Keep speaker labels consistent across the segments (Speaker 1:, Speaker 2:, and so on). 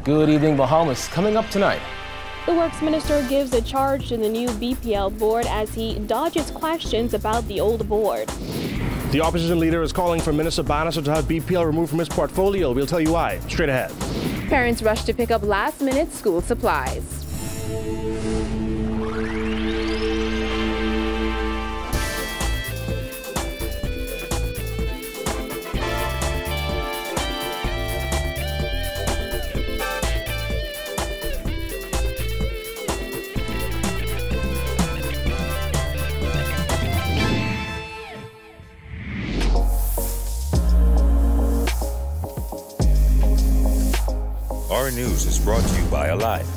Speaker 1: Good evening, Bahamas. Coming up tonight.
Speaker 2: The Works Minister gives a charge to the new BPL board as he dodges questions about the old board.
Speaker 3: The opposition leader is calling for Minister Bannister to have BPL removed from his portfolio. We'll tell you why. Straight ahead.
Speaker 4: Parents rush to pick up last-minute school supplies.
Speaker 5: Our News is brought to you by Alive.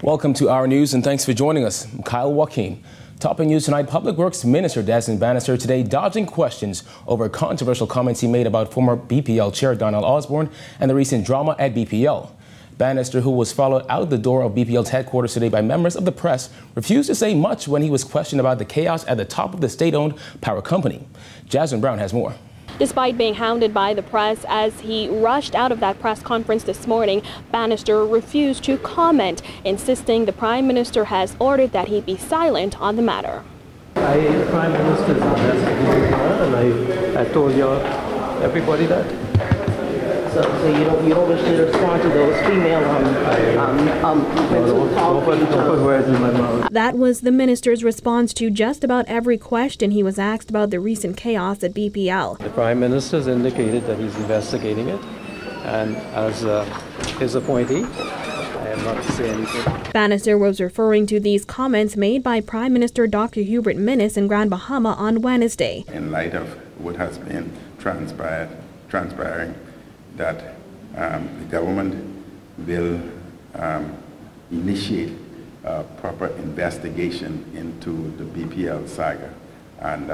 Speaker 1: Welcome to Our News and thanks for joining us. I'm Kyle WALKINE. Topping news tonight, Public Works Minister Desmond Bannister today dodging questions over controversial comments he made about former BPL Chair Donald Osborne and the recent drama at BPL. Bannister, who was followed out the door of BPL's headquarters today by members of the press, refused to say much when he was questioned about the chaos at the top of the state-owned power company. Jasmine Brown has more.
Speaker 2: Despite being hounded by the press as he rushed out of that press conference this morning, Bannister refused to comment, insisting the Prime Minister has ordered that he be silent on the matter.
Speaker 6: The Prime Minister is investigating and I told everybody that.
Speaker 7: So you don't wish to respond to those female
Speaker 6: don't put words in my mouth.
Speaker 2: That was the minister's response to just about every question he was asked about the recent chaos at BPL.
Speaker 6: The Prime Minister has indicated that he's investigating it, and as his appointee, I am not to say anything.
Speaker 2: Bannister was referring to these comments made by Prime Minister Dr. HUBERT MINNIS in Grand Bahama on Wednesday.
Speaker 8: In light of what has been transpiring, that the government will initiate a proper investigation into the BPL saga, and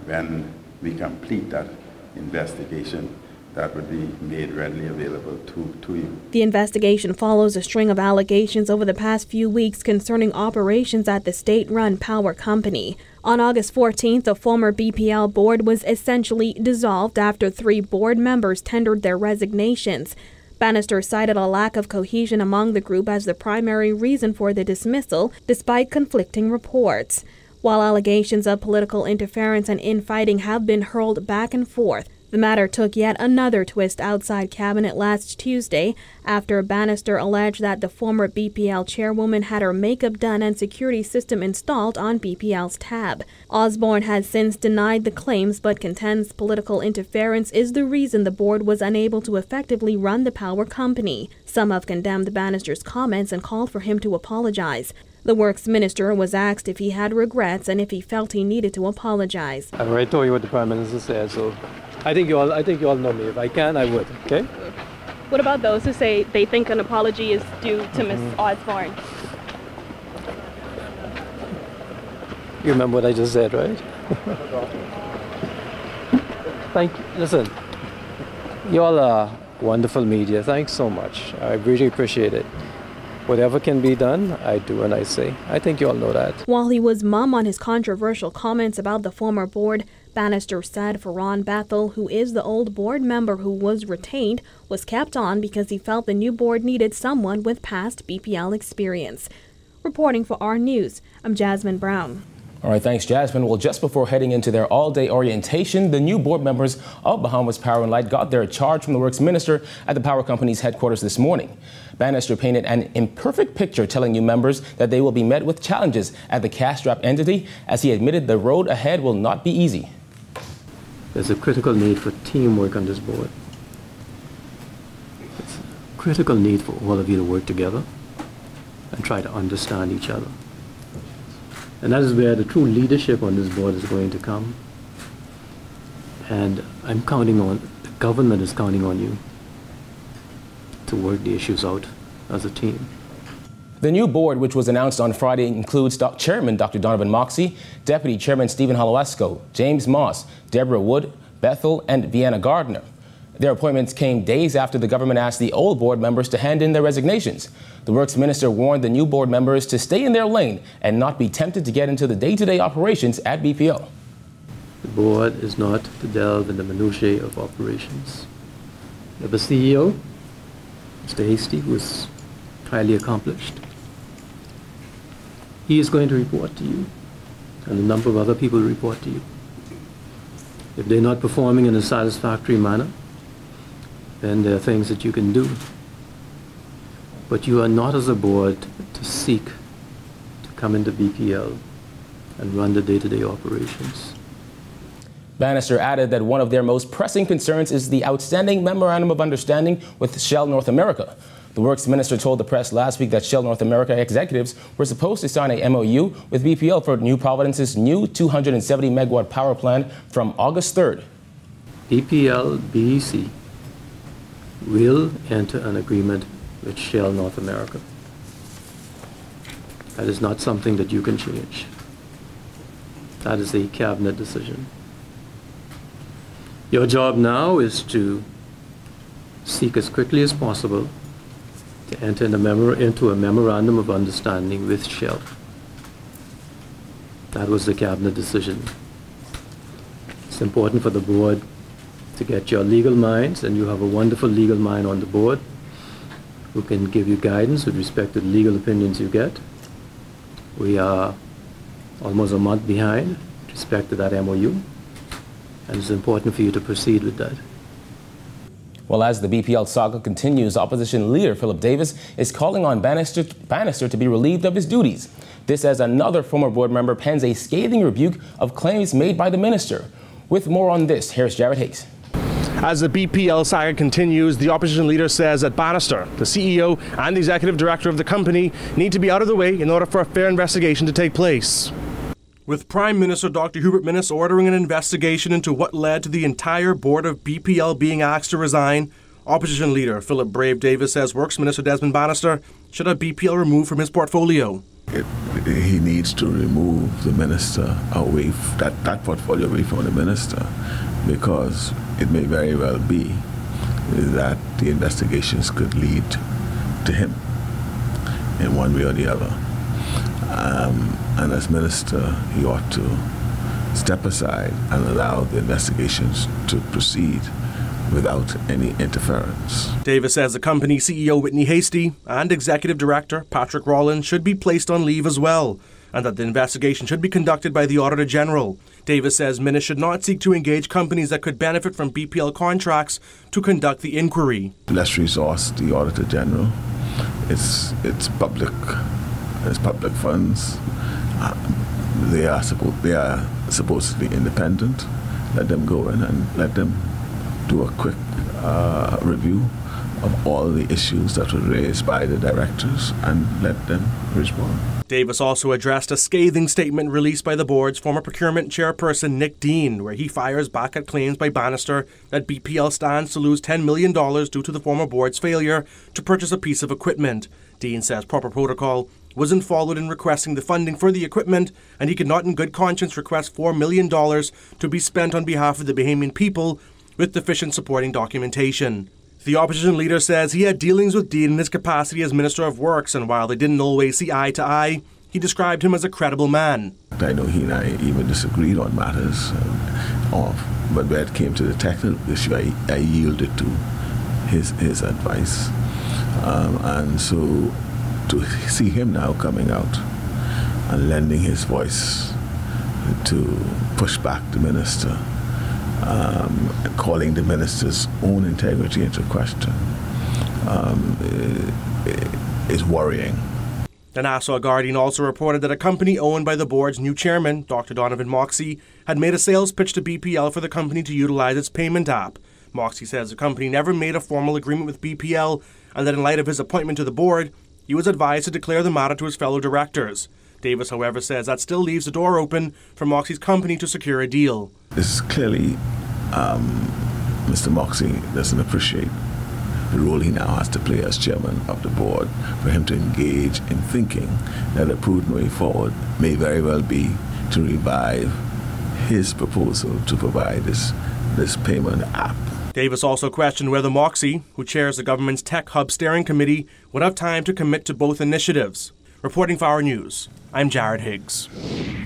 Speaker 8: when we complete that investigation, that would be made readily available to you.
Speaker 2: The investigation follows a string of allegations over the past few weeks concerning operations at the state-run power company. On August 14th, the former BPL board was essentially dissolved after 3 board members tendered their resignations. Bannister cited a lack of cohesion among the group as the primary reason for the dismissal, despite conflicting reports. While allegations of political interference and infighting have been hurled back and forth, the matter took yet another twist outside cabinet last Tuesday after Bannister alleged that the former BPL chairwoman had her makeup done and security system installed on BPL's tab. Osborne has since denied the claims but contends political interference is the reason the board was unable to effectively run the power company. Some have condemned Bannister's comments and called for him to apologize. The Works Minister was asked if he had regrets and if he felt he needed to apologize.
Speaker 6: I've already told you what the Prime Minister said, so I think you all know me. If I can, I would. Okay.
Speaker 2: What about those who say they think an apology is due to Ms. Osborne?
Speaker 6: You remember what I just said, right? Thank you. Listen, you all are wonderful media. Thanks so much. I really appreciate it. Whatever can be done, I do and I say. I think you all know that.
Speaker 2: While he was mum on his controversial comments about the former board, Bannister said Ferran Bethel, who is the old board member who was retained, was kept on because he felt the new board needed someone with past BPL experience. Reporting for Our News, I'm Jasmine Brown.
Speaker 1: All right, thanks, Jasmine. Well, just before heading into their all-day orientation, the new board members of Bahamas Power and Light got their charge from the Works Minister at the power company's headquarters this morning. Bannister painted an imperfect picture, telling new members that they will be met with challenges at the cash-strapped entity, as he admitted the road ahead will not be easy.
Speaker 6: There's a critical need for teamwork on this board. It's a critical need for all of you to work together and try to understand each other. And that is where the true leadership on this board is going to come. And I'm counting on, the government is counting on you to work the issues out as a team.
Speaker 1: The new board, which was announced on Friday, includes Chairman Dr. Donovan Moxey, Deputy Chairman Stephen Holoesco, James Moss, Deborah Wood, Bethel, and Vienna Gardner. Their appointments came days after the government asked the old board members to hand in their resignations. The Works Minister warned the new board members to stay in their lane and not be tempted to get into the day-to-day operations at BPL.
Speaker 6: The board is not to delve in the minutiae of operations. You have a CEO, Mr. Hasty, who is highly accomplished. He is going to report to you, and a number of other people report to you. If they're not performing in a satisfactory manner, then there are things that you can do. But you are not, as a board, to seek to come into BPL and run the day-to-day operations.
Speaker 1: Bannister added that one of their most pressing concerns is the outstanding Memorandum of Understanding with Shell North America. The Works Minister told the press last week that Shell North America executives were supposed to sign a MOU with BPL for New Providence's new 270-megawatt power plant from August 3rd.
Speaker 6: BPL BEC will enter an agreement with Shell North America. That is not something that you can change. That is a cabinet decision. Your job now is to seek as quickly as possible to enter into a memorandum of understanding with Shell. That was the cabinet decision. It's important for the board to get your legal minds, and you have a wonderful legal mind on the board who can give you guidance with respect to the legal opinions you get. We are almost a month behind with respect to that MOU, and it's important for you to proceed with that.
Speaker 1: Well, as the BPL saga continues, opposition leader Philip Davis is calling on Bannister to be relieved of his duties. This as another former board member pens a scathing rebuke of claims made by the minister. With more on this, here's Jared Hayes.
Speaker 3: As the BPL saga continues, the opposition leader says that Bannister, the CEO and the executive director of the company, need to be out of the way in order for a fair investigation to take place. With Prime Minister Dr. Hubert MINNIS ordering an investigation into what led to the entire board of BPL being asked to resign, opposition leader Philip Brave Davis says Works Minister Desmond Bannister should have BPL removed from his portfolio.
Speaker 9: He needs to remove the minister away, that portfolio away from the minister, because it may very well be that the investigations could lead to him in one way or the other. And as minister, he ought to step aside and allow the investigations to proceed without any interference.
Speaker 3: Davis says the company CEO Whitney Hasty and executive director Patrick Rollin should be placed on leave as well, and that the investigation should be conducted by the Auditor General. Davis says MINNIS should not seek to engage companies that could benefit from BPL contracts to conduct the inquiry.
Speaker 9: Let's resource the Auditor General. It's public funds. They are supposedly independent. Let them go in and let them do a quick review of all the issues that were raised by the directors and let them respond.
Speaker 3: Davis also addressed a scathing statement released by the board's former procurement chairperson Nick Dean, where he fires back at claims by Bannister that BPL stands to lose $10 million due to the former board's failure to purchase a piece of equipment. Dean says proper protocol wasn't followed in requesting the funding for the equipment, and he could not in good conscience request $4 million to be spent on behalf of the Bahamian people with deficient supporting documentation. The opposition leader says he had dealings with Dean in his capacity as Minister of Works, and while they didn't always see eye to eye, he described him as a credible man.
Speaker 9: I know he and I even disagreed on matters, but when it came to the technical issue, I yielded to his advice. And so to see him now coming out and lending his voice to push back the minister, calling the minister's own integrity into question, is worrying.
Speaker 3: The Nassau Guardian also reported that a company owned by the board's new chairman, Dr. Donovan Moxey, had made a sales pitch to BPL for the company to utilize its payment app. Moxey says the company never made a formal agreement with BPL, and that in light of his appointment to the board, he was advised to declare the matter to his fellow directors. Davis, however, says that still leaves the door open for Moxey's company to secure a deal.
Speaker 9: This is clearly Mr. Moxey doesn't appreciate the role he now has to play as chairman of the board, for him to engage in thinking that a prudent way forward may very well be to revive his proposal to provide this payment app.
Speaker 3: Davis also questioned whether Moxey, who chairs the government's Tech Hub Steering Committee, would have time to commit to both initiatives. Reporting for Our News, I'm Jared Higgs.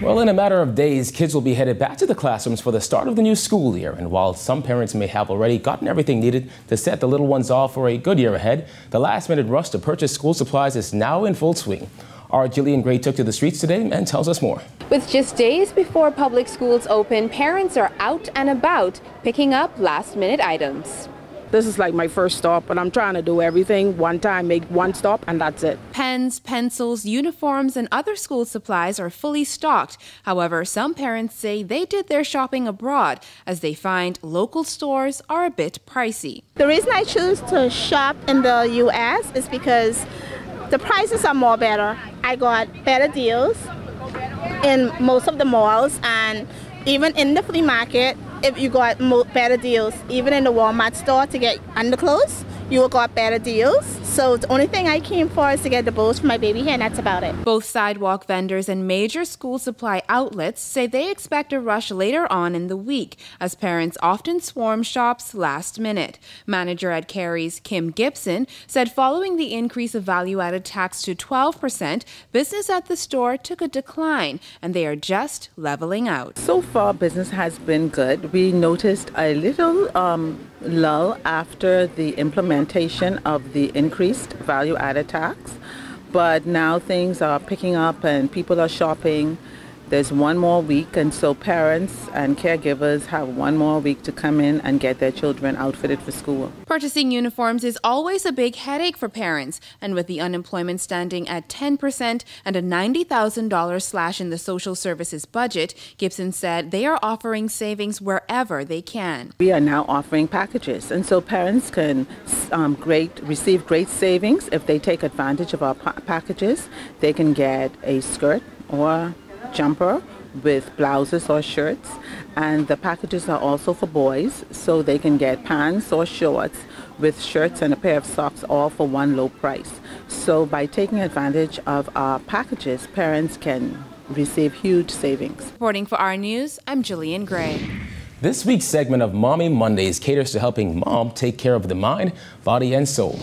Speaker 1: Well, in a matter of days, kids will be headed back to the classrooms for the start of the new school year. And while some parents may have already gotten everything needed to set the little ones off for a good year ahead, the last-minute rush to purchase school supplies is now in full swing. Our Jillian Gray took to the streets today and tells us more.
Speaker 4: With just days before public schools open, parents are out and about picking up last-minute items.
Speaker 7: This is like my first stop, but I'm trying to do everything one time, make one stop, and that's it.
Speaker 4: Pens, pencils, uniforms, and other school supplies are fully stocked. However, some parents say they did their shopping abroad as they find local stores are a bit pricey.
Speaker 10: The reason I choose to shop in the U.S. is because the prices are more better. I got better deals in most of the malls, and even in the flea market, if you got better deals, even in the Walmart store to get underclothes, you got better deals. So the only thing I came for is to get the bows for my baby here, and that's about it.
Speaker 4: Both sidewalk vendors and major school supply outlets say they expect a rush later on in the week, as parents often swarm shops last minute. Manager at Carey's, Kim Gibson, said following the increase of value-added tax to 12%, business at the store took a decline, and they are just leveling out.
Speaker 11: So far, business has been good. We noticed a little lull after the implementation of the increased value-added tax, but now things are picking up and people are shopping. There's one more week, and so parents and caregivers have one more week to come in and get their children outfitted for school.
Speaker 4: Purchasing uniforms is always a big headache for parents, and with the unemployment standing at 10% and a $90,000 slash in the social services budget, Gibson said they are offering savings wherever they can.
Speaker 11: We are now offering packages, and so parents can receive great savings if they take advantage of our packages. They can get a skirt or jumper with blouses or shirts, and the packages are also for boys, so they can get pants or shorts with shirts and a pair of socks, all for one low price. So by taking advantage of our packages, parents can receive huge savings.
Speaker 4: Reporting for Our News, I'm Jillian Gray.
Speaker 1: This week's segment of Mommy Mondays caters to helping mom take care of the mind, body, and soul.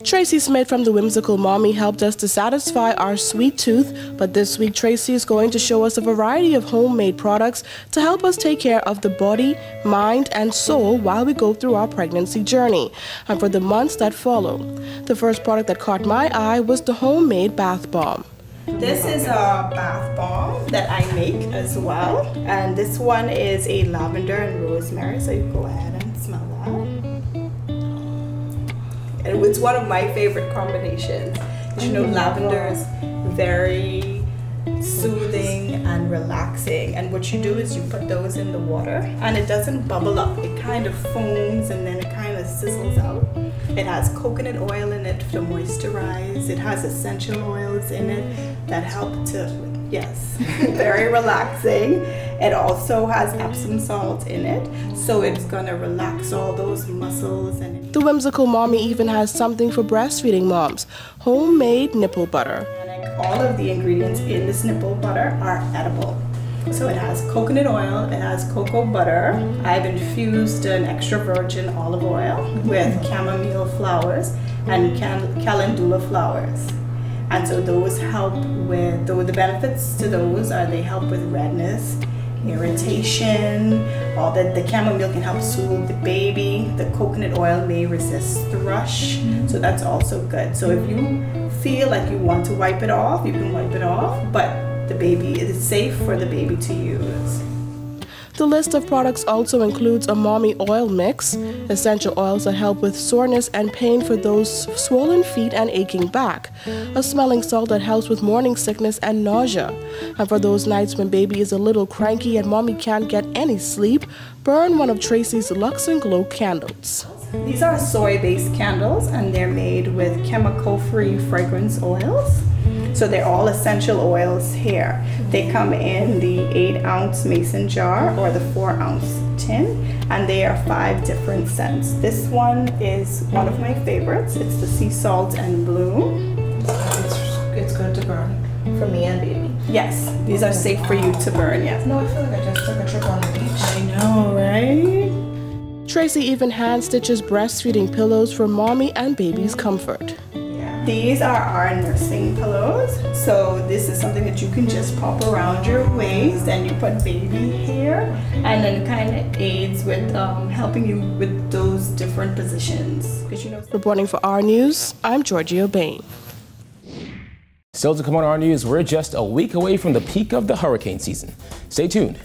Speaker 12: Tracy Smith from the Whimsical Mommy helped us to satisfy our sweet tooth, but this week Tracy is going to show us a variety of homemade products to help us take care of the body, mind, and soul while we go through our pregnancy journey and for the months that follow. The first product that caught my eye was the homemade bath bomb.
Speaker 13: This is a bath bomb that I make as well, and this one is a lavender and rosemary, so you go ahead and smell that. And it's one of my favorite combinations. You know, lavender is very soothing and relaxing, and what you do is you put those in the water and it doesn't bubble up. It kind of foams and then it kind of sizzles out. It has coconut oil in it to moisturize. It has essential oils in it that help to, yes, very relaxing. It also has Epsom salt in it, so it's gonna relax all those muscles. And
Speaker 12: the Whimsical Mommy even has something for breastfeeding moms, homemade nipple butter.
Speaker 13: All of the ingredients in this nipple butter are edible. So it has coconut oil, it has cocoa butter. I've infused an extra virgin olive oil with chamomile flowers and calendula flowers. And so those help with, the benefits to those are they help with redness, irritation, all that. The chamomile can help soothe the baby. The coconut oil may resist thrush, so that's also good. So if you feel like you want to wipe it off, you can wipe it off, but the baby, it is safe for the baby to use.
Speaker 12: The list of products also includes a mommy oil mix, essential oils that help with soreness and pain for those swollen feet and aching back, a smelling salt that helps with morning sickness and nausea, and for those nights when baby is a little cranky and mommy can't get any sleep, burn one of Tracy's Luxe and Glow candles.
Speaker 13: These are soy-based candles, and they're made with chemical-free fragrance oils. So they're all essential oils here. They come in the 8-ounce mason jar or the 4-ounce tin, and they are 5 different scents. This one is one of my favorites. It's the sea salt and bloom. It's it's good to burn.
Speaker 10: For me and baby.
Speaker 13: Yes, these are safe for you to burn, yes.
Speaker 10: No, I feel like I just took a trip on the beach.
Speaker 13: I know, right?
Speaker 12: Tracy even hand stitches breastfeeding pillows for mommy and baby's comfort.
Speaker 13: These are our nursing pillows. So this is something that you can just pop around your waist and you put baby here, and then kind of aids with helping you with those different positions.
Speaker 12: Reporting for our News, I'm Georgia Bain.
Speaker 1: Still to come on our news, we're just a week away from the peak of the hurricane season. Stay tuned.